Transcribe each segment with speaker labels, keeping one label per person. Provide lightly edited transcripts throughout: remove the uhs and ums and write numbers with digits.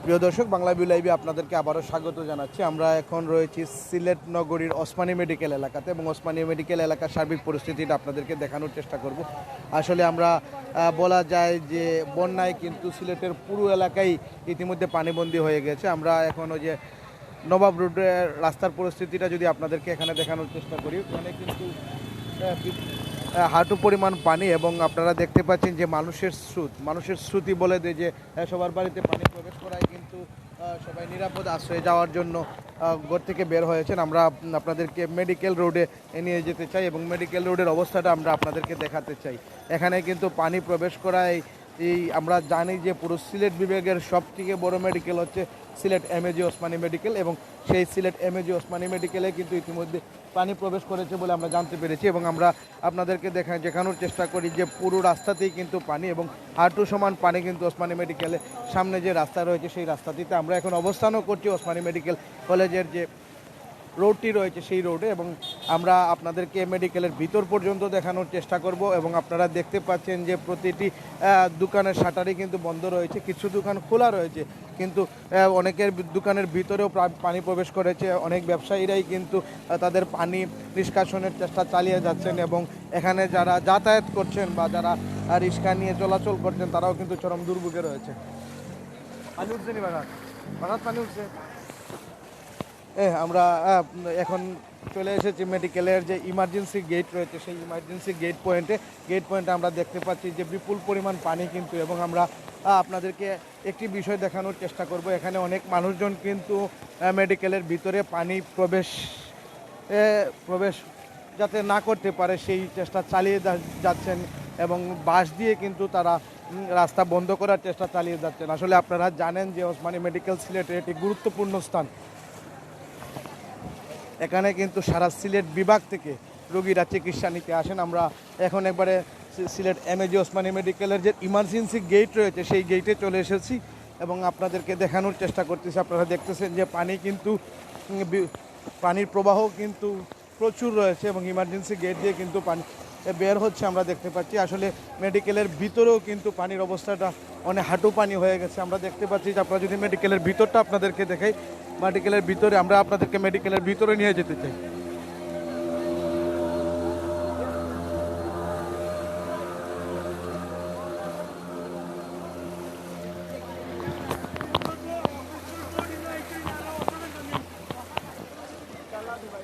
Speaker 1: প্রিয় দর্শক, বাংলাভিউ লাইভে আপনাদেরকে আবারও স্বাগত জানাচ্ছি। আমরা এখন রয়েছি সিলেট নগরীর ওসমানী মেডিকেল এলাকাতে এবং ওসমানী মেডিকেল এলাকার সার্বিক পরিস্থিতিটা আপনাদেরকে দেখানোর চেষ্টা করব। আসলে আমরা বলা যায় যে বন্যায় কিন্তু সিলেটের পুরো এলাকায় ইতিমধ্যে পানিবন্দী হয়ে গেছে। আমরা এখন ওই যে নবাব রোডের রাস্তার পরিস্থিতিটা যদি আপনাদেরকে এখানে দেখানোর চেষ্টা করি, ওখানে কিন্তু হাঁটু পরিমাণ পানি এবং আপনারা দেখতে পাচ্ছেন যে মানুষের স্রোতই বলে দেয় যে সবার বাড়িতে পানি প্রবেশ করায় কিন্তু সবাই নিরাপদ আশ্রয়ে যাওয়ার জন্য ঘর থেকে বের হয়েছেন। আমরা আপনাদেরকে মেডিকেল রোডে নিয়ে যেতে চাই এবং মেডিকেল রোডের অবস্থাটা আমরা আপনাদেরকে দেখাতে চাই। এখানে কিন্তু পানি প্রবেশ করায় আমরা জানি যে পুরো সিলেট বিভাগের সবথেকে বড় মেডিকেল হচ্ছে সিলেট এমএজি ওসমানী মেডিকেল এবং সেই সিলেট এমএজি ওসমানী মেডিকেলে কিন্তু ইতিমধ্যে পানি প্রবেশ করেছে বলে আমরা জানতে পেরেছি এবং আমরা আপনাদেরকে দেখানোর চেষ্টা করি যে পুরো রাস্তাতেই কিন্তু পানি এবং হাঁটু সমান পানি কিন্তু ওসমানী মেডিকেলের সামনে যে রাস্তা রয়েছে সেই রাস্তাটিতে আমরা এখন অবস্থানও করছি। ওসমানী মেডিকেল কলেজের যে রোডটি রয়েছে সেই রোডে এবং আমরা আপনাদেরকে মেডিকেলের ভিতর পর্যন্ত দেখানোর চেষ্টা করব এবং আপনারা দেখতে পাচ্ছেন যে প্রতিটি দোকানের শাটারই কিন্তু বন্ধ রয়েছে, কিছু দোকান খোলা রয়েছে কিন্তু অনেকের দোকানের ভিতরেও পানি প্রবেশ করেছে। অনেক ব্যবসায়ীরাই কিন্তু তাদের পানি নিষ্কাশনের চেষ্টা চালিয়ে যাচ্ছেন এবং এখানে যারা যাতায়াত করছেন বা যারা রিক্সা নিয়ে চলাচল করছেন তারাও কিন্তু চরম দুর্ভোগে রয়েছে। পানি উঠছে নি বাগাত পানি উঠছে। আমরা এখন চলে এসেছি মেডিকেলের যে ইমার্জেন্সি গেট রয়েছে সেই ইমার্জেন্সি গেট পয়েন্টে আমরা দেখতে পাচ্ছি যে বিপুল পরিমাণ পানি কিন্তু এবং আমরা আপনাদেরকে একটি বিষয় দেখানোর চেষ্টা করব। এখানে অনেক মানুষজন কিন্তু মেডিকেলের ভিতরে পানি প্রবেশ যাতে না করতে পারে সেই চেষ্টা চালিয়ে যাচ্ছেন এবং বাঁশ দিয়ে কিন্তু তারা রাস্তা বন্ধ করার চেষ্টা চালিয়ে যাচ্ছেন। আসলে আপনারা জানেন যে ওসমানী মেডিকেল সিলেটের একটি গুরুত্বপূর্ণ স্থান। এখানে কিন্তু সারা সিলেট বিভাগ থেকে রোগীরা চিকিৎসা নিতে আসেন। আমরা এখন একবারে সিলেট এমএজি ওসমানী মেডিকেলের যে ইমার্জেন্সি গেট রয়েছে সেই গেটে চলে এসেছি এবং আপনাদেরকে দেখানোর চেষ্টা করতেছি। আপনারা দেখতেছেন যে পানির প্রবাহ কিন্তু প্রচুর রয়েছে এবং ইমার্জেন্সি গেট দিয়ে কিন্তু পানি বের হচ্ছে আমরা দেখতে পাচ্ছি। আসলে মেডিকেলের ভিতরেও কিন্তু পানির অবস্থাটা অনেক হাঁটু পানি হয়ে গেছে। আমরা দেখতে পাচ্ছি যে আপনারা যদি মেডিকেলের ভিতরটা আপনাদেরকে দেখাই, মেডিকেলের ভিতরে আমরা আপনাদেরকে মেডিকেলের ভিতরে নিয়ে যেতে চাই।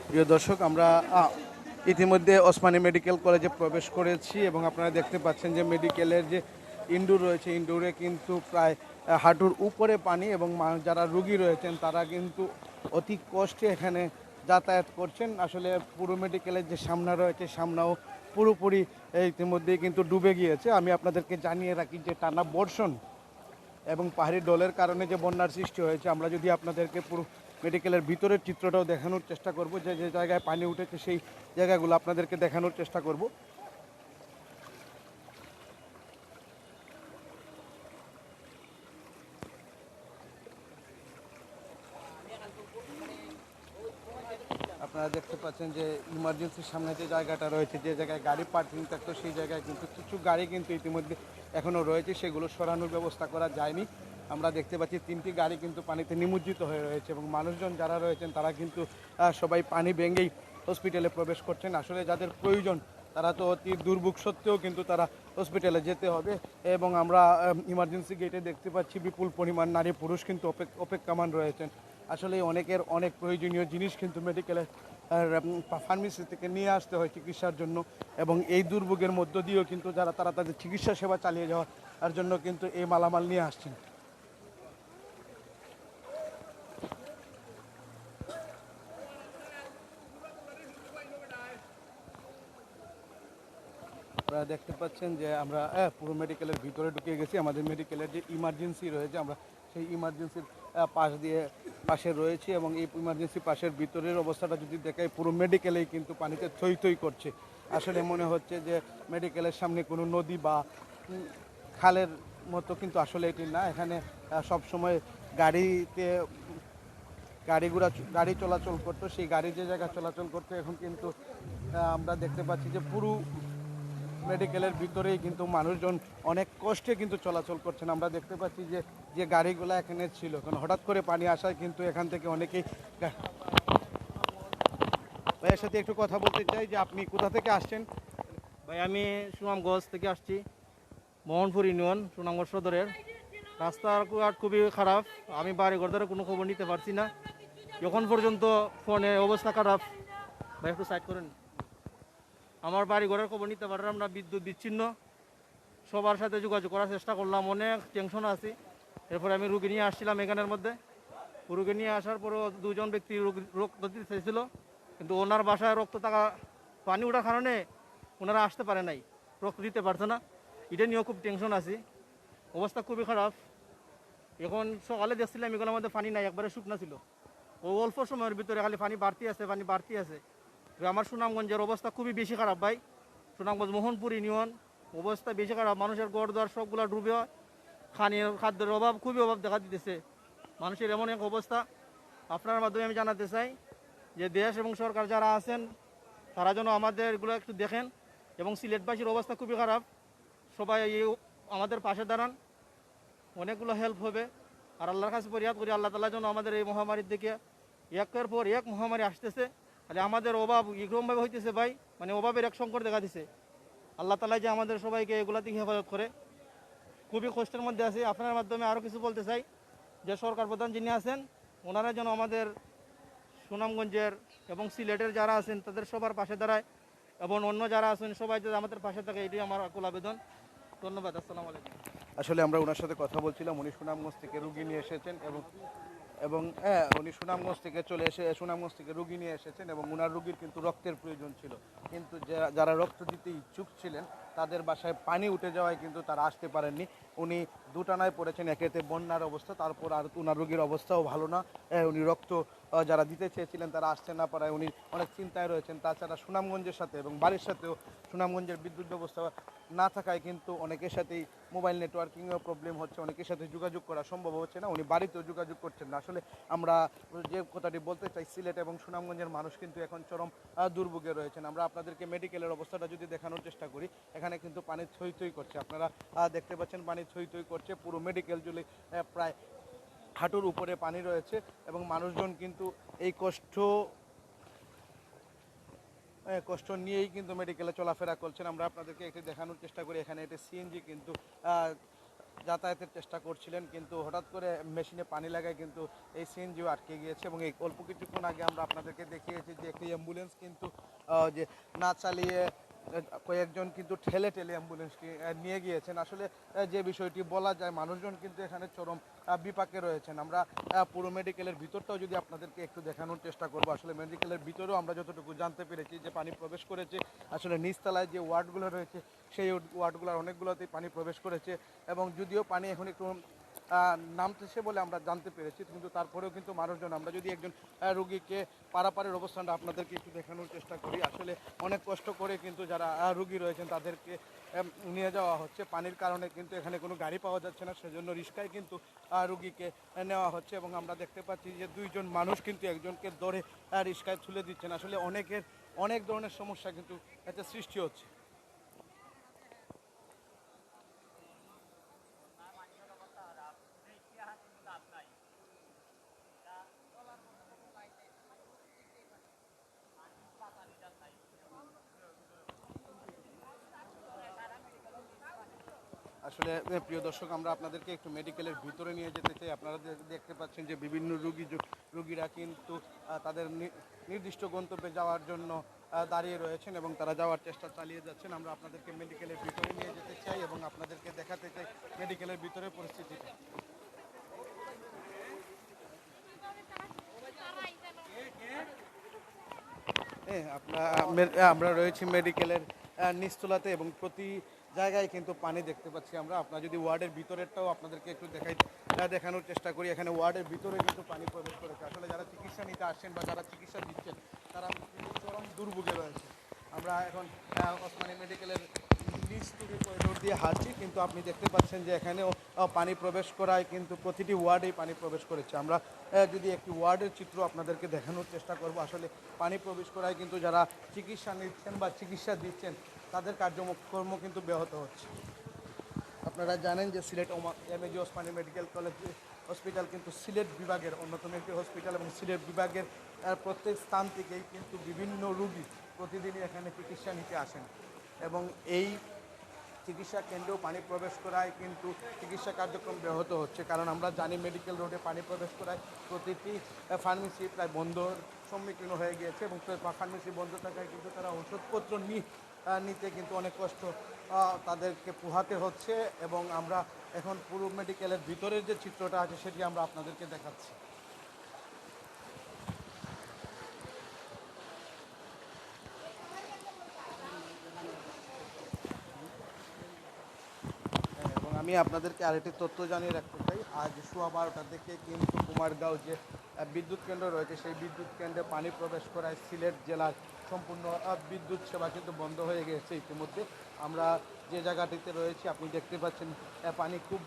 Speaker 1: প্রিয় দর্শক, আমরা ইতিমধ্যে ওসমানী মেডিকেল কলেজে প্রবেশ করেছি এবং আপনারা দেখতে পাচ্ছেন যে মেডিকেলের যে ইনডোর রয়েছে ইনডোরে কিন্তু প্রায় হাঁটুর উপরে পানি এবং যারা রোগী রয়েছেন তারা কিন্তু অতি কষ্টে এখানে যাতায়াত করছেন। আসলে পুরো মেডিকেলের যে সামনা রয়েছে সামনাও পুরোপুরি ইতিমধ্যেই কিন্তু ডুবে গিয়েছে। আমি আপনাদেরকে জানিয়ে রাখি যে টানা বর্ষণ এবং পাহাড়ি ঢলের কারণে যে বন্যার সৃষ্টি হয়েছে, আমরা যদি আপনাদেরকে পুরো মেডিকেলের ভিতরের চিত্রটাও দেখানোর চেষ্টা করব, যে যে জায়গায় পানি উঠেছে সেই জায়গাগুলো আপনাদেরকে দেখানোর চেষ্টা করব। আপনারা দেখতে পাচ্ছেন যে ইমার্জেন্সির সামনে যে জায়গাটা রয়েছে, যে জায়গায় গাড়ি পার্কিং থাকতো সেই জায়গায় কিন্তু কিছু গাড়ি কিন্তু ইতিমধ্যে এখনও রয়েছে, সেগুলো সরানোর ব্যবস্থা করা যায়নি। আমরা দেখতে পাচ্ছি 3টি গাড়ি কিন্তু পানিতে নিমজ্জিত হয়ে রয়েছে এবং মানুষজন যারা রয়েছেন তারা কিন্তু সবাই পানি ভেঙেই হসপিটালে প্রবেশ করছেন। আসলে যাদের প্রয়োজন তারা তো অতি দুর্ভোগ সত্ত্বেও কিন্তু তারা হসপিটালে যেতে হবে এবং আমরা ইমার্জেন্সি গেটে দেখতে পাচ্ছি বিপুল পরিমাণ নারী পুরুষ কিন্তু অপেক্ষমান রয়েছেন। আসলে অনেকের অনেক প্রয়োজনীয় জিনিস কিন্তু মেডিকেলের ফার্মেসি থেকে নিয়ে আসতে হয় চিকিৎসার জন্য এবং এই দুর্ভোগের মধ্য দিয়েও কিন্তু তারা তাদের চিকিৎসা সেবা চালিয়ে যাওয়ার জন্য কিন্তু এই মালামাল নিয়ে আসছেন। আপনারা দেখতে পাচ্ছেন যে আমরা পুরো মেডিকেলের ভিতরে ঢুকে গেছি। আমাদের মেডিকেলের যে ইমার্জেন্সি রয়েছে আমরা সেই ইমার্জেন্সির পাশে রয়েছি এবং এই ইমার্জেন্সি পাশের ভিতরের অবস্থাটা যদি দেখাই, পুরো মেডিকেলেই কিন্তু পানিতে থই করছে। আসলে মনে হচ্ছে যে মেডিকেলের সামনে কোনো নদী বা খালের মতো, কিন্তু আসলে এটি না। এখানে সব সময় গাড়ি চলাচল করতো, সেই গাড়ি যে জায়গায় চলাচল করতো এখন কিন্তু আমরা দেখতে পাচ্ছি যে পুরো মেডিকেলের ভিতরেই কিন্তু মানুষজন অনেক কষ্টে কিন্তু চলাচল করছেন। আমরা দেখতে পাচ্ছি যে যে গাড়িগুলো এখানে ছিল, কারণ হঠাৎ করে পানি আসায় কিন্তু এখান থেকে অনেকেই। ভাইয়ের সাথে একটু কথা বলতে চাই যে আপনি কোথা থেকে আসছেন?
Speaker 2: ভাই আমি সুনামগঞ্জ থেকে আসছি, মোহনপুর ইউনিয়ন, সুনামগঞ্জ সদরের। রাস্তার খুবই খারাপ, আমি বাড়ি ঘর ধরে কোনো খবর নিতে পারছি না এখন পর্যন্ত। ফোনে অবস্থা খারাপ। ভাই একটু সাইড করেন। আমার বাড়ি ঘরের খবর নিতে পারলাম না, বিদ্যুৎ বিচ্ছিন্ন। সবার সাথে যোগাযোগ করার চেষ্টা করলাম, অনেক টেনশন আছি। এরপরে আমি রুগী নিয়ে আসছিলাম এখানের মধ্যে। রুগী নিয়ে আসার পরও দুজন ব্যক্তি রক্ত দিতে চাইছিল, কিন্তু ওনার বাসায় রক্ত থাকা পানি ওঠার কারণে ওনারা আসতে পারে নাই, রক্ত দিতে পারছে না। এটা নিয়েও খুব টেনশন আছি, অবস্থা খুবই খারাপ। এখন সকালে দেখছিলাম এগুলোর মধ্যে পানি নাই, একবারে শুকনা ছিল। ও অল্প সময়ের ভিতরে খালি পানি বাড়তি আছে। তো আমার সুনামগঞ্জের অবস্থা খুবই বেশি খারাপ ভাই। সুনামগঞ্জ মোহনপুর ইউনিয়ন অবস্থা বেশি খারাপ, মানুষের ঘর দুয়ার সবগুলো ডুবে, খাদ্যের খুবই অভাব দেখা দিতেছে মানুষের, এমন এক অবস্থা। আপনার মাধ্যমে আমি জানাতে চাই যে দেশ এবং সরকার যারা আছেন তারা যেন আমাদের এগুলো একটু দেখেন, এবং সিলেটবাসীর অবস্থা খুবই খারাপ। সবাই আমাদের পাশে দাঁড়ান, অনেকগুলো হেল্প হবে। আর আল্লাহর কাছে ফরিয়াদ করি, আল্লাহ তাআলা যেন আমাদের এই মহামারীর দিকে, একের পর এক মহামারী আসতেছে, তাহলে আমাদের অভাব এরকমভাবে হইতেছে ভাই, মানে অভাবের এক সংকট দেখা দিছে। আল্লাহ তাআলা যে আমাদের সবাইকে এগুলা থেকে হেফাজত করে। খুবই কষ্টের মধ্যে আছে। আপনার মাধ্যমে আরও কিছু বলতে চাই যে সরকার প্রধান যিনি আছেন ওনারা যেন আমাদের সুনামগঞ্জের এবং সিলেটের যারা আছেন তাদের সবার পাশে দাঁড়ায়, এবং অন্য যারা আছেন সবাই যদি আমাদের পাশে থাকে, এটাই আমার আকুল আবেদন। ধন্যবাদ। আসসালামু আলাইকুম।
Speaker 1: আসলে আমরা ওনার সাথে কথা বলছিলাম, উনি সুনামগঞ্জ থেকে রুগী নিয়ে এসেছেন এবং এবং উনি সুনামগঞ্জ থেকে সুনামগঞ্জ থেকে রুগী নিয়ে এসেছেন, এবং ওনার রুগীর কিন্তু রক্তের প্রয়োজন ছিল, কিন্তু যারা রক্ত দিতে ইচ্ছুক ছিলেন তাদের বাসায় পানি উঠে যাওয়ায় কিন্তু তারা আসতে পারেননি। উনি দুটানায় পড়েছেন, একেতে বন্যার অবস্থা, তারপর আর ওনার রোগীর অবস্থাও ভালো না। উনি রক্ত যারা দিতে চেয়েছিলেন তারা আসতে না পারায় উনি অনেক চিন্তায় রয়েছেন। তাছাড়া সুনামগঞ্জের সাথে এবং বাড়ির সাথেও সুনামগঞ্জের বিদ্যুৎ ব্যবস্থা না থাকায় কিন্তু অনেকের সাথেই মোবাইল নেটওয়ার্কিংয়েও প্রবলেম হচ্ছে, অনেকের সাথে যোগাযোগ করা সম্ভব হচ্ছে না, উনি বাড়িতেও যোগাযোগ করছেন না। আসলে আমরা যে কথাটি বলতে চাই, সিলেট এবং সুনামগঞ্জের মানুষ কিন্তু এখন চরম দুর্ভোগে রয়েছেন। আমরা আপনাদেরকে মেডিকেলের অবস্থাটা যদি দেখানোর চেষ্টা করি, এখানে কিন্তু পানি থই থই করছে, আপনারা দেখতে পাচ্ছেন পানি থই থই করছে। পুরো মেডিকেল জুড়ে প্রায় হাঁটুর উপরে পানি রয়েছে, এবং মানুষজন কিন্তু এই কষ্ট নিয়েই কিন্তু মেডিকেলে চলাফেরা করছেন। আমরা আপনাদেরকে একটু দেখানোর চেষ্টা করি, এখানে একটি সিএনজি কিন্তু যাতায়াতের চেষ্টা করছিলেন, কিন্তু হঠাৎ করে মেশিনে পানি লাগায় কিন্তু এই সিএনজিও আটকে গিয়েছে। এবং এই অল্প কিছুক্ষণ আগে আমরা আপনাদেরকে দেখিয়েছি যে একটি অ্যাম্বুলেন্স কিন্তু যে না চালিয়ে কয়েকজন কিন্তু ঠেলে ঠেলে অ্যাম্বুলেন্সকে নিয়ে গিয়েছেন। আসলে যে বিষয়টি বলা যায়, মানুষজন কিন্তু এখানে চরম বিপাকে রয়েছেন। আমরা পুরো মেডিকেলের ভিতরটাও যদি আপনাদেরকে একটু দেখানোর চেষ্টা করব। আসলে মেডিকেলের ভিতরেও আমরা যতটুকু জানতে পেরেছি যে পানি প্রবেশ করেছে, আসলে নিচতলায় যে ওয়ার্ডগুলো রয়েছে সেই ওয়ার্ডগুলোর অনেকগুলোতেই পানি প্রবেশ করেছে, এবং যদিও পানি এখন একটু নামতেছে বলে আমরা জানতে পেরেছি, কিন্তু তারপরেও কিন্তু মানুষজন, আমরা যদি একজন রুগীকে পারাপারের অবস্থানটা আপনাদেরকে একটু দেখানোর চেষ্টা করি, আসলে অনেক কষ্ট করে কিন্তু যারা রুগী রয়েছেন তাদেরকে নিয়ে যাওয়া হচ্ছে। পানির কারণে কিন্তু এখানে কোনো গাড়ি পাওয়া যাচ্ছে না, সেজন্য রিক্সায় কিন্তু রুগীকে নেওয়া হচ্ছে, এবং আমরা দেখতে পাচ্ছি যে দুইজন মানুষ কিন্তু একজনকে ধরে রিক্সায় তুলে দিচ্ছেন। আসলে অনেক ধরনের সমস্যা কিন্তু এতে সৃষ্টি হচ্ছে। আসলে প্রিয় দর্শক, আমরা আপনাদেরকে একটু মেডিকেলের ভিতরে নিয়ে যেতে চাই। আপনারা দেখতে পাচ্ছেন যে বিভিন্ন রুগীরা কিন্তু তাদের নির্দিষ্ট গন্তব্যে যাওয়ার জন্য দাঁড়িয়ে রয়েছেন, এবং তারা যাওয়ার চেষ্টা চালিয়ে যাচ্ছেন। আমরা আপনাদেরকে মেডিকেলের ভিতরে নিয়ে যেতে চাই এবং আপনাদেরকে দেখাতে চাই মেডিকেলের ভিতরে পরিস্থিতিটা। আমরা রয়েছি মেডিকেলের নিচতলাতে, এবং প্রতি জায়গায় কিন্তু পানি দেখতে পাচ্ছি আমরা। আপনারা যদি ওয়ার্ডের ভিতরেরটাও আপনাদেরকে একটু দেখানোর চেষ্টা করি, এখানে ওয়ার্ডের ভিতরে কিন্তু পানি প্রবেশ করেছে। আসলে যারা চিকিৎসা নিতে আসছেন বা যারা চিকিৎসা দিচ্ছেন তারা কিন্তু চরম দুর্ভোগে রয়েছে। আমরা এখন ওসমানী মেডিকেলের নিচ থেকে করিডোর দিয়ে হাঁটছি, কিন্তু আপনি দেখতে পাচ্ছেন যে এখানেও পানি প্রবেশ করায় কিন্তু প্রতিটি ওয়ার্ডেই পানি প্রবেশ করেছে। আমরা যদি একটি ওয়ার্ডের চিত্র আপনাদেরকে দেখানোর চেষ্টা করব, আসলে পানি প্রবেশ করায় কিন্তু যারা চিকিৎসা নিচ্ছেন বা চিকিৎসা দিচ্ছেন তাদের কার্যক্রম কিন্তু ব্যাহত হচ্ছে। আপনারা জানেন যে Sylhet MAG Osmani medical college hospital কিন্তু সিলেট বিভাগের অন্যতম একটি হসপিটাল, এবং সিলেট বিভাগের প্রত্যেক স্থান থেকেই কিন্তু বিভিন্ন রোগী প্রতিদিনই এখানে চিকিৎসা নিতে আসেন, এবং এই চিকিৎসা কেন্দ্রেও পানি প্রবেশ করায় কিন্তু চিকিৎসা কার্যক্রম ব্যাহত হচ্ছে। কারণ আমরা জানি মেডিকেল রোডে পানি প্রবেশ করায় প্রতিটি ফার্মেসি প্রায় বন্ধর সম্মুখীন হয়ে গিয়েছে, এবং ফার্মেসি বন্ধ থাকায় কিন্তু তারা ওষুধপত্র নিতে কিন্তু অনেক কষ্ট তাদেরকে পোহাতে হচ্ছে। এবং আমরা এখন পুরো মেডিকেলের ভিতরের যে চিত্রটা আছে সেটি আমরা আপনাদেরকে দেখাচ্ছি। এবং আমি আপনাদেরকে আরেকটি তথ্য জানিয়ে রাখতে চাই, আজ সোয়া 12টার দিকে কিন্তু কুমারগাঁও যে বিদ্যুৎ কেন্দ্র রয়েছে সেই বিদ্যুৎ কেন্দ্রে পানি প্রবেশ করায় সিলেট জেলার সম্পূর্ণ বিদ্যুৎ সেবা কিন্তু বন্ধ হয়ে গেছে ইতিমধ্যে। আমরা যে জায়গাটিতে রয়েছি আপনি দেখতে পাচ্ছেন পানি খুব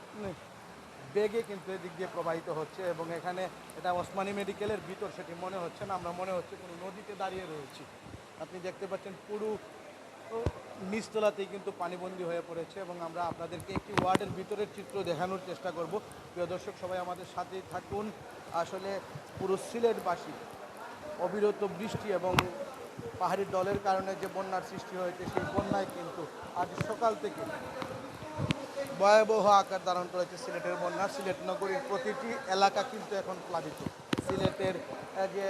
Speaker 1: বেগে কিন্তু এদিক দিয়ে প্রবাহিত হচ্ছে, এবং এখানে এটা ওসমানী মেডিকেলের ভিতর সেটি মনে হচ্ছে না, আমরা মনে হচ্ছে কোনো নদীতে দাঁড়িয়ে রয়েছি। আপনি দেখতে পাচ্ছেন পুরো নিচতলাতেই কিন্তু পানিবন্দী হয়ে পড়েছে, এবং আমরা আপনাদেরকে একটি ওয়ার্ডের ভিতরের চিত্র দেখানোর চেষ্টা করব। প্রিয় দর্শক, সবাই আমাদের সাথেই থাকুন। আসলে পুরো সিলেটবাসী অবিরত বৃষ্টি এবং পাহাড়ি ডলের কারণে যে বন্যার সৃষ্টি হয়েছে সেই বন্যায় কিন্তু আজ সকাল থেকে ভয়াবহ আকার ধারণ করেছে সিলেটের বন্যা। সিলেট নগরীর প্রতিটি এলাকা কিন্তু এখন প্লাবিত। সিলেটের যে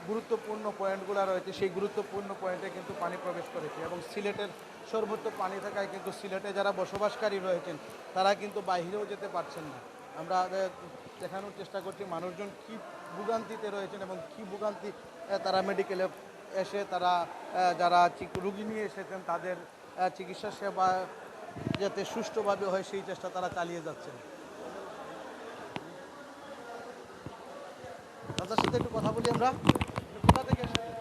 Speaker 1: গুরুত্বপূর্ণ পয়েন্টগুলো রয়েছে সেই গুরুত্বপূর্ণ পয়েন্টে কিন্তু পানি প্রবেশ করেছে, এবং সিলেটের সর্বত্র পানি থাকায় কিন্তু সিলেটে যারা বসবাসকারী রয়েছেন তারা কিন্তু বাইরেও যেতে পারছেন না। আমরা দেখানোর চেষ্টা করছি মানুষজন কী ভোগান্তিতে রয়েছেন এবং কী ভোগান্তি তারা মেডিকেলে এসে তারা যারা রুগী নিয়ে এসেছেন তাদের চিকিৎসা সেবা যাতে সুষ্ঠুভাবে হয় সেই চেষ্টা তারা চালিয়ে যাচ্ছেন। তাদের সাথে একটু কথা বলি আমরা। কোথা থেকে এসেছেন?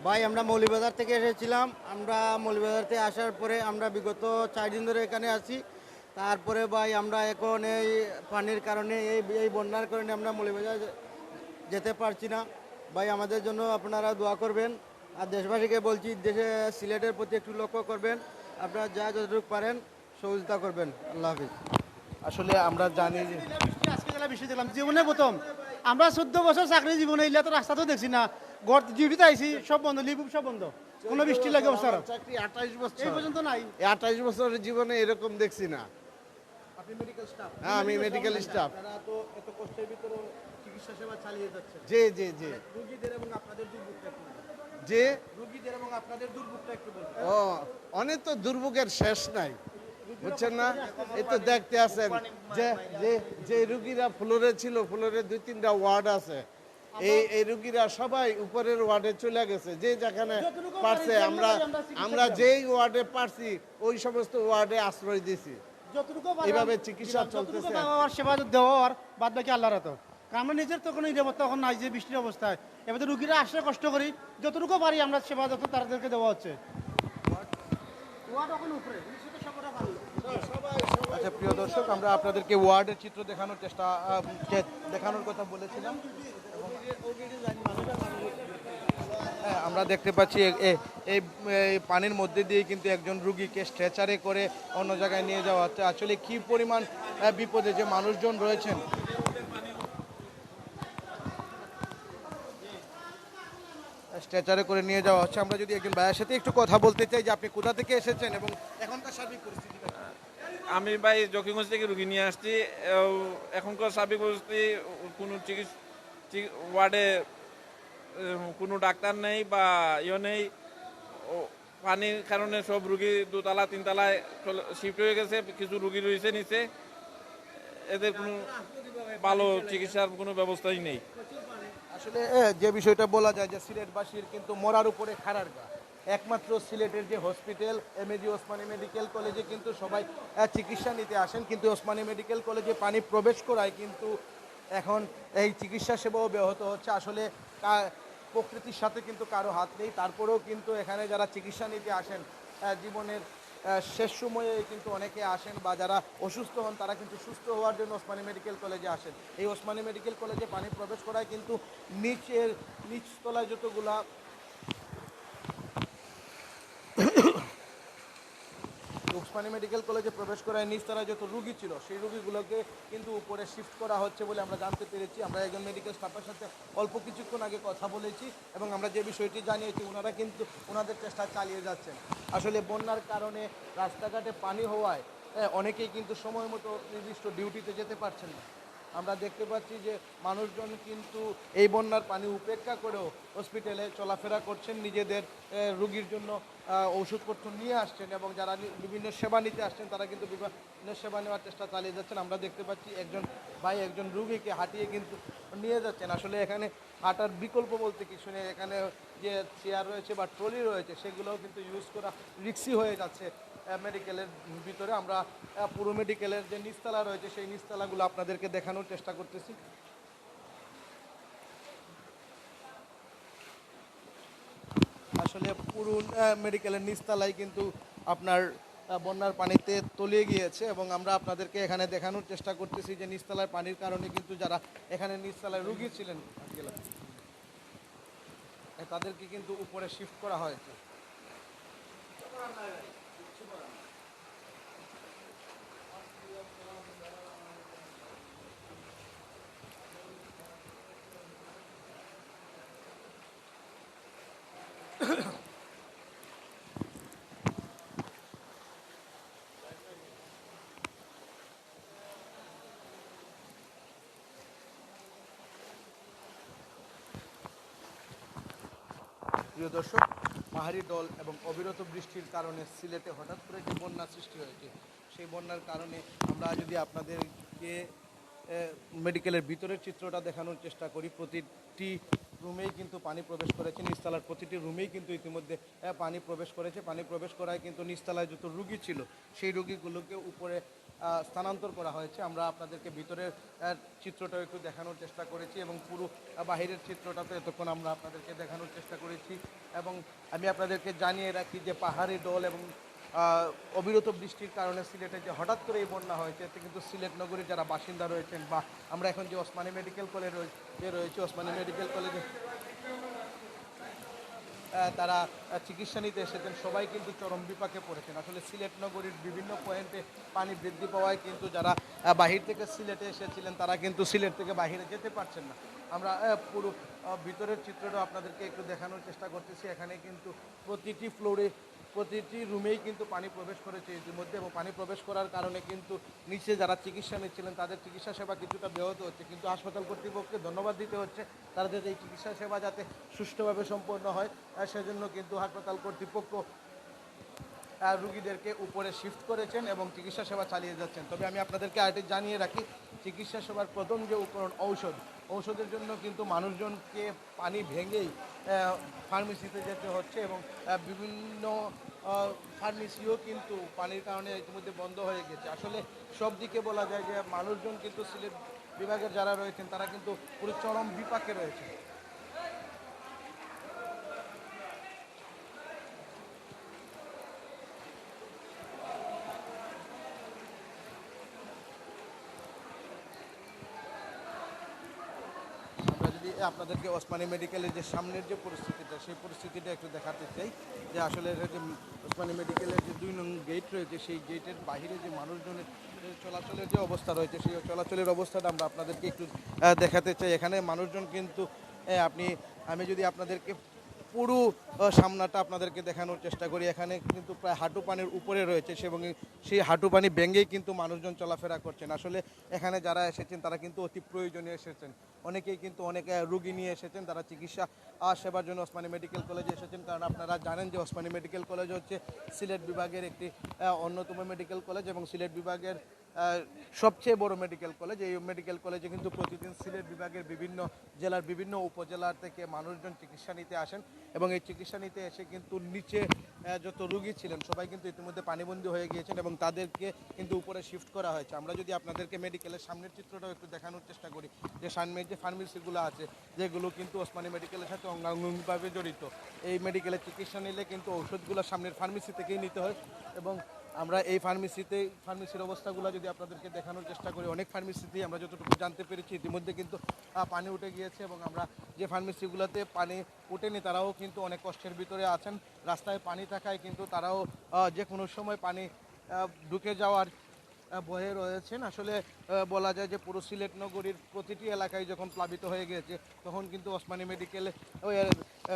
Speaker 3: ভাই আমরা মৌলভীবাজার থেকে এসেছিলাম। আমরা মৌলভীবাজার থেকে আসার পরে আমরা বিগত 4 দিন ধরে এখানে আছি। তারপরে ভাই আমরা এখন এই পানির কারণে এই বন্যার কারণে আমরা মৌলভীবাজার যেতে পারছি না। ভাই আমাদের জন্য আপনারা দোয়া করবেন, আর দেশবাসীকে বলছি দেশে সিলেটের প্রতি একটু লক্ষ্য করবেন, আপনারা যা যতটুকু পারেন সহযোগিতা করবেন। আল্লাহ হাফিজ।
Speaker 1: আসলে আমরা জানি যে
Speaker 4: আজকে জেলা বৃষ্টি দেখলাম জীবনে প্রথম। আমরা 14 বছর চাকরি জীবনে এলে তো রাস্তা তো দেখছি না, ঘর ডিউটিতে আইসি সব বন্ধ, লিপুপ সব বন্ধ, কোনো বৃষ্টি লাগে অবস্থা
Speaker 5: চাকরি 28 বছর,
Speaker 4: এই পর্যন্ত নাই।
Speaker 5: 28 বছরের জীবনে এরকম দেখছি না।
Speaker 1: আপনি মেডিকেল স্টাফ?
Speaker 5: হ্যাঁ, আমি মেডিকেল স্টাফ।
Speaker 1: তারা তো এত কষ্টের ভিতরে চিকিৎসা সেবা চালিয়ে যাচ্ছেন।
Speaker 5: জি জি জি।
Speaker 1: রোগীদের এবং আপনাদের দুর্ভোগটা একটু বলুন।
Speaker 5: যে
Speaker 1: রোগীদের এবং আপনাদের দুর্ভোগটা একটু বলুন।
Speaker 5: ও অনেক তো দুর্ভোগের শেষ নাই, বুঝছেন না? এই তো দেখতে আছেন যে যে যে রুগীরা ফ্লোরে ছিল, ফ্লোরে 2-3টা ওয়ার্ড আছে, এই রুগীরা সবাই উপরের ওয়ার্ডে চলে গেছে। যে যেখানে পারছে আমরা যেই ওয়ার্ডে পারছি ওই সমস্ত ওয়ার্ডে আশ্রয় দিছি।
Speaker 4: যতটুকু
Speaker 5: এইভাবে চিকিৎসা চলতেছে।
Speaker 4: সেবা দেওয়ার বাদ বাকি আল্লাহর হাতে। কারণ আমরা নিজের তো কোনো নিরাপত্তা এখন নাই যে বৃষ্টির অবস্থায়, এবার তো রুগীরা আসলে কষ্ট করি, যতটুকু পারি আমরা সেবা যত তাদেরকে দেওয়া হচ্ছে।
Speaker 1: আচ্ছা প্রিয় দর্শক, আমরা আপনাদেরকে ওয়ার্ডের চিত্র দেখানোর কথা বলেছিলাম, এবং হ্যাঁ আমরা দেখতে পাচ্ছি এই পানির মধ্যে দিয়ে কিন্তু একজন রুগীকে স্ট্রেচারে করে অন্য জায়গায় নিয়ে যাওয়া হচ্ছে। আসলে কি পরিমাণ বিপদে যে মানুষজন রয়েছেন। স্ট্রেচারে করে নিয়ে যাওয়া হচ্ছে। আমরা যদি একজন ভাইয়ের সাথে একটু কথা বলতে চাই যে আপনি কোথা থেকে এসেছেন এবং এখনকার সার্বিক পরিস্থিতিটা কি?
Speaker 6: আমি ভাই জকিগঞ্জ থেকে রুগী নিয়ে আসছি। এখনকার সার্বিক পরিস্থিতি কোনো ওয়ার্ডে কোনো ডাক্তার নেই বা নেই। পানির কারণে সব রুগী 2তলা 3তলায় শিফট হয়ে গেছে, কিছু রুগী রয়েছে নিচে, এদের কোনো ভালো চিকিৎসার কোনো ব্যবস্থাই নেই।
Speaker 1: আসলে যে বিষয়টা বলা যায় যে সিলেটবাসীর কিন্তু মরার উপরে খাড়ার গা। একমাত্র সিলেটের যে হসপিটাল এমএজি ওসমানী মেডিকেল কলেজে কিন্তু সবাই চিকিৎসা নিতে আসেন, কিন্তু ওসমানী মেডিকেল কলেজে পানি প্রবেশ করায় কিন্তু এখন এই চিকিৎসা সেবাও ব্যাহত হচ্ছে। আসলে প্রকৃতির সাথে কিন্তু কারো হাত নেই, তারপরেও কিন্তু এখানে যারা চিকিৎসা নিতে আসেন জীবনের শেষ সময়ে কিন্তু অনেকে আসেন, বা যারা অসুস্থ হন তারা কিন্তু সুস্থ হওয়ার জন্য ওসমানী মেডিকেল কলেজে আসেন। এই ওসমানী মেডিকেল কলেজে পানি প্রবেশ করায় কিন্তু নিচতলায় যতগুলা ওসমানী মেডিকেল কলেজে প্রবেশ করায় নিচতলায় যত রুগী ছিল সেই রুগীগুলোকে কিন্তু উপরে শিফট করা হচ্ছে বলে আমরা জানতে পেরেছি। আমরা একজন মেডিকেল স্টাফের সাথে অল্প কিছুক্ষণ আগে কথা বলেছি এবং আমরা যে বিষয়টি জানিয়েছি ওনারা কিন্তু ওনাদের চেষ্টা চালিয়ে যাচ্ছেন। আসলে বন্যার কারণে রাস্তাঘাটে পানি হওয়ায় অনেকেই কিন্তু সময় মতো নির্দিষ্ট ডিউটিতে যেতে পারছেন না। আমরা দেখতে পাচ্ছি যে মানুষজন কিন্তু এই বন্যার পানি উপেক্ষা করেও হসপিটালে চলাফেরা করছেন, নিজেদের রুগীর জন্য ওষুধপত্র নিয়ে আসছেন এবং যারা বিভিন্ন সেবা নিতে আসছেন তারা কিন্তু বিভিন্ন সেবা নেওয়ার চেষ্টা চালিয়ে যাচ্ছেন। আমরা দেখতে পাচ্ছি একজন ভাই একজন রুগীকে হাঁটিয়ে কিন্তু নিয়ে যাচ্ছেন। আসলে এখানে হাঁটার বিকল্প বলতে কিছু নেই, এখানে যে চেয়ার রয়েছে বা ট্রলি রয়েছে সেগুলোও কিন্তু ইউজ করা রিক্সি হয়ে যাচ্ছে মেডিকেলের ভিতরে। আমরা পুরো মেডিকেলের যে নিচতলা রয়েছে সেই নিচতলাগুলো আপনাদেরকে দেখানোর চেষ্টা করতেছি। আসলে পুরো মেডিকেলের নিচতলায় কিন্তু আপনার বন্যার পানিতে তলিয়ে গিয়েছে এবং আমরা আপনাদেরকে এখানে দেখানোর চেষ্টা করতেছি যে নিচতলার পানির কারণে কিন্তু যারা এখানে নিচতলায় রুগী ছিলেন তাদেরকে কিন্তু উপরে শিফট করা হয়েছে। প্রিয় দর্শক, পাহাড়ি ডল এবং অবিরত বৃষ্টির কারণে সিলেটে হঠাৎ করে যে বন্যা সৃষ্টি হয়েছে সেই বন্যার কারণে আমরা যদি আপনাদেরকে মেডিকেলের ভিতরের চিত্রটা দেখানোর চেষ্টা করি, প্রতিটি রুমেই কিন্তু পানি প্রবেশ করেছে, নিচতলার প্রতিটি রুমেই কিন্তু ইতিমধ্যে পানি প্রবেশ করেছে। পানি প্রবেশ করায় কিন্তু নিচতলায় যত রুগী ছিল সেই রুগীগুলোকে উপরে স্থানান্তর করা হয়েছে। আমরা আপনাদেরকে ভিতরের চিত্রটাও একটু দেখানোর চেষ্টা করেছি এবং পুরো বাহিরের চিত্রটা তো এতক্ষণ আমরা আপনাদেরকে দেখানোর চেষ্টা করেছি। এবং আমি আপনাদেরকে জানিয়ে রাখি যে পাহাড়ি ডল এবং অবিরত বৃষ্টির কারণে সিলেটে যে হঠাৎ করে এই বন্যা হয়েছে এতে কিন্তু সিলেট নগরীর যারা বাসিন্দা রয়েছেন বা আমরা এখন যে ওসমানী মেডিকেল কলেজ রয়েছে ওসমানী মেডিকেল কলেজে তারা চিকিৎসা নিতে এসেছেন সবাই কিন্তু চরম বিপাকে পড়েছেন। আসলে সিলেট নগরীর বিভিন্ন পয়েন্টে পানি বৃদ্ধি পাওয়ায় কিন্তু যারা বাহির থেকে সিলেটে এসেছিলেন তারা কিন্তু সিলেট থেকে বাহিরে যেতে পারছেন না। আমরা পুরো ভিতরের চিত্রটা আপনাদেরকে একটু দেখানোর চেষ্টা করতেছি। এখানে কিন্তু প্রতিটি ফ্লোরে প্রতিটি রুমেই কিন্তু পানি প্রবেশ করেছে ইতিমধ্যে এবং পানি প্রবেশ করার কারণে কিন্তু নিচে যারা চিকিৎসা নিচ্ছিলেন তাদের চিকিৎসা সেবা কিছুটা ব্যাহত হচ্ছে, কিন্তু হাসপাতাল কর্তৃপক্ষকে ধন্যবাদ দিতে হচ্ছে তাদের এই চিকিৎসা সেবা যাতে সুষ্ঠুভাবে সম্পন্ন হয় সেজন্য কিন্তু হাসপাতাল কর্তৃপক্ষ রুগীদেরকে উপরে শিফট করেছেন এবং চিকিৎসা সেবা চালিয়ে যাচ্ছেন। তবে আমি আপনাদেরকে আরেকটি জানিয়ে রাখি, চিকিৎসা সেবার প্রথম যে উপকরণ ঔষধের জন্য কিন্তু মানুষজনকে পানি ভেঙেই ফার্মেসিতে যেতে হচ্ছে এবং বিভিন্ন ফার্মেসিও কিন্তু পানির কারণে ইতিমধ্যে বন্ধ হয়ে গেছে। আসলে সব দিকে বলা যায় যে মানুষজন কিন্তু সিলেট বিভাগের যারা রয়েছেন তারা কিন্তু পুরো চরম বিপাকে রয়েছে। আপনাদেরকে ওসমানী মেডিকেলের যে সামনের যে পরিস্থিতিটা সেই পরিস্থিতিটা একটু দেখাতে চাই যে আসলে যে ওসমানী মেডিকেলের যে 2 নং গেট রয়েছে সেই গেটের বাইরে যে মানুষজনের চলাচলের যে অবস্থা রয়েছে সেই চলাচলের অবস্থাটা আমরা আপনাদেরকে একটু দেখাতে চাই। এখানে মানুষজন কিন্তু আমি যদি আপনাদেরকে পুরো সামনাটা আপনাদেরকে দেখানোর চেষ্টা করি, এখানে কিন্তু প্রায় হাঁটু পানির উপরে রয়েছে এবং সেই হাঁটু পানি ভেঙেই কিন্তু মানুষজন চলাফেরা করছেন। আসলে এখানে যারা এসেছেন তারা কিন্তু অতি প্রয়োজনীয় এসেছেন, অনেকেই কিন্তু অনেক রুগী নিয়ে এসেছেন, তারা চিকিৎসা সেবার জন্য ওসমানী মেডিকেল কলেজে এসেছেন। কারণ আপনারা জানেন যে ওসমানী মেডিকেল কলেজ হচ্ছে সিলেট বিভাগের একটি অন্যতম মেডিকেল কলেজ এবং সিলেট বিভাগের সবচেয়ে বড় মেডিকেল কলেজ। এই মেডিকেল কলেজে কিন্তু প্রতিদিন সিলেট বিভাগের বিভিন্ন জেলার বিভিন্ন উপজেলার থেকে মানুষজন চিকিৎসা নিতে আসেন এবং এই চিকিৎসা নিতে এসে কিন্তু নিচে যত রুগী ছিলেন সবাই কিন্তু ইতিমধ্যে পানিবন্দী হয়ে গিয়েছেন এবং তাদেরকে কিন্তু উপরে শিফট করা হয়েছে। আমরা যদি আপনাদেরকে মেডিকেলের সামনের চিত্রটাও একটু দেখানোর চেষ্টা করি যে সামনের যে ফার্মেসিগুলো আছে যেগুলো কিন্তু ওসমানী মেডিকেলের সাথে অঙ্গাঙ্গিভাবে জড়িত, এই মেডিকেলের চিকিৎসা নিলে কিন্তু ঔষধগুলো সামনের ফার্মেসি থেকেই নিতে হয় এবং আমরা এই ফার্মেসির অবস্থাগুলো যদি আপনাদেরকে দেখানোর চেষ্টা করি, অনেক ফার্মেসিতেই আমরা যতটুকু জানতে পেরেছি ইতিমধ্যে কিন্তু পানি উঠে গিয়েছে এবং আমরা যে ফার্মেসিগুলোতে পানি উঠেনি তারাও কিন্তু অনেক কষ্টের ভিতরে আছেন। রাস্তায় পানি থাকায় কিন্তু তারাও যে কোনো সময় পানি ঢুকে যাওয়ার ভয়ে রয়েছেন। আসলে বলা যায় যে পুরো সিলেট নগরীর প্রতিটি এলাকায় যখন প্লাবিত হয়ে গিয়েছে তখন কিন্তু ওসমানী মেডিকেলে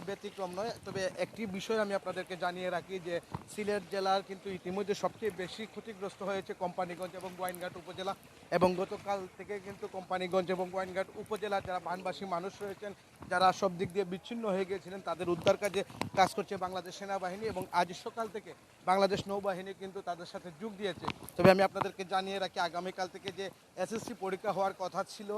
Speaker 1: ব্যতিক্রম নয়। তবে একটি বিষয় আমি আপনাদেরকে জানিয়ে রাখি যে সিলেট জেলার কিন্তু ইতিমধ্যে সবচেয়ে বেশি ক্ষতিগ্রস্ত হয়েছে কোম্পানিগঞ্জ এবং গোয়াইনঘাট উপজেলা, এবং গতকাল থেকে কিন্তু কোম্পানিগঞ্জ এবং গোয়াইনঘাট উপজেলার যারা বানবাসী মানুষ রয়েছেন, যারা সব দিক দিয়ে বিচ্ছিন্ন হয়ে গিয়েছিলেন, তাদের উদ্ধার কাজে কাজ করছে বাংলাদেশ সেনাবাহিনী, এবং আজ সকাল থেকে বাংলাদেশ নৌবাহিনী কিন্তু তাদের সাথে যোগ দিয়েছে। তবে আমি আপনাদেরকে জানিয়ে রাখি, আগামীকাল থেকে যে এসএসসি পরীক্ষা হওয়ার কথা ছিল,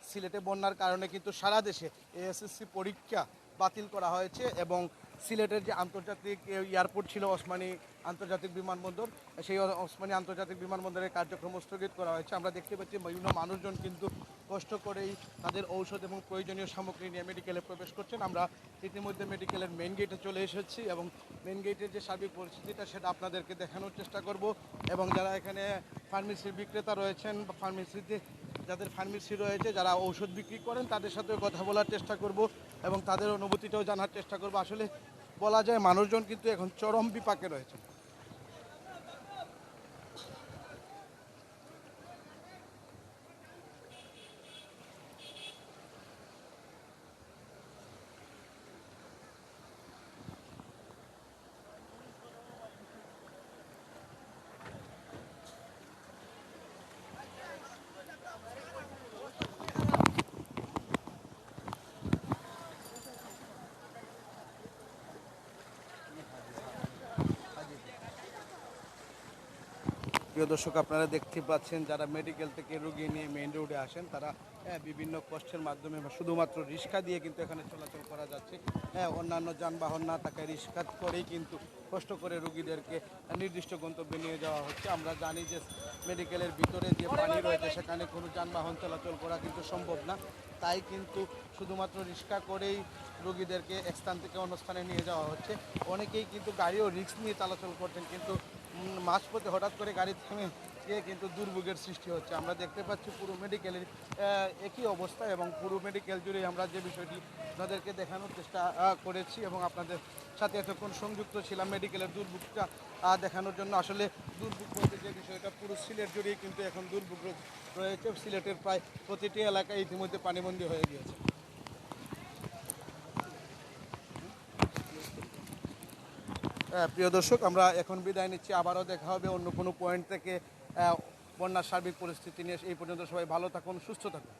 Speaker 1: সিলেটে বন্যার কারণে কিন্তু সারা দেশে এই এসএসসি পরীক্ষা বাতিল করা হয়েছে, এবং সিলেটের যে আন্তর্জাতিক এয়ারপোর্ট ছিল ওসমানী আন্তর্জাতিক বিমানবন্দর, সেই ওসমানী আন্তর্জাতিক বিমানবন্দরের কার্যক্রম স্থগিত করা হয়েছে। আমরা দেখতে পাচ্ছি বিভিন্ন মানুষজন কিন্তু কষ্ট করেই তাদের ঔষধ এবং প্রয়োজনীয় সামগ্রী নিয়ে মেডিকেলে প্রবেশ করছেন। আমরা ইতিমধ্যে মেডিকেলের মেন গেটে চলে এসেছি, এবং মেন গেটের যে সার্বিক পরিস্থিতিটা সেটা আপনাদেরকে দেখানোর চেষ্টা করব, এবং যারা এখানে ফার্মেসির বিক্রেতা রয়েছেন বা ফার্মেসিতে যাদের ফার্মেসি রয়েছে, যারা ঔষধ বিক্রি করেন, তাদের সাথেও কথা বলার চেষ্টা করব এবং তাদের অনুভূতিটাও জানার চেষ্টা করব। আসলে বলা যায় মানুষজন কিন্তু এখন চরম বিপাকে রয়েছে। প্রিয় দর্শক, আপনারা দেখতে পাচ্ছেন যারা মেডিকেল থেকে রোগী নিয়ে মেইন রোডে আসেন, তারা বিভিন্ন কষ্টের মাধ্যমে বা শুধুমাত্র রিক্সা দিয়ে কিন্তু এখানে চলাচল করা যাচ্ছে। অন্যান্য যানবাহন না থাকায় রিক্সা করেই কিন্তু কষ্ট করে রোগীদেরকে নির্দিষ্ট গন্তব্যে নিয়ে যাওয়া হচ্ছে। আমরা জানি যে মেডিকেলের ভিতরে যে পানি রয়েছে সেখানে কোনো যানবাহন চলাচল করা কিন্তু সম্ভব না, তাই কিন্তু শুধুমাত্র রিক্সা করেই রোগীদেরকে এক স্থান থেকে অন্য স্থানে নিয়ে যাওয়া হচ্ছে। অনেকেই কিন্তু গাড়িও রিক্স নিয়ে চলাচল করছেন, কিন্তু মাঝপথে হঠাৎ করে গাড়ি থেমে গিয়ে কিন্তু দুর্ভোগের সৃষ্টি হচ্ছে। আমরা দেখতে পাচ্ছি পুরো মেডিকেলের একই অবস্থা, এবং পুরো মেডিকেল জুড়ে আমরা যে বিষয়টি আপনাদেরকে দেখানোর চেষ্টা করেছি এবং আপনাদের সাথে এতক্ষণ সংযুক্ত ছিলাম মেডিকেলের দুর্ভোগটা দেখানোর জন্য। আসলে দুর্ভোগ বলতে যে বিষয়টা পুরো সিলেট জুড়েই কিন্তু এখন দুর্ভোগ রয়েছে। সিলেটের প্রায় প্রতিটি এলাকায় ইতিমধ্যে পানিবন্দী হয়ে গিয়েছে। প্রিয় দর্শক, আমরা এখন বিদায় নিচ্ছি, আবারও দেখা হবে অন্য কোনো পয়েন্ট থেকে বন্যার সার্বিক পরিস্থিতি নিয়ে। এই পর্যন্ত সবাই ভালো থাকুন, সুস্থ থাকুন।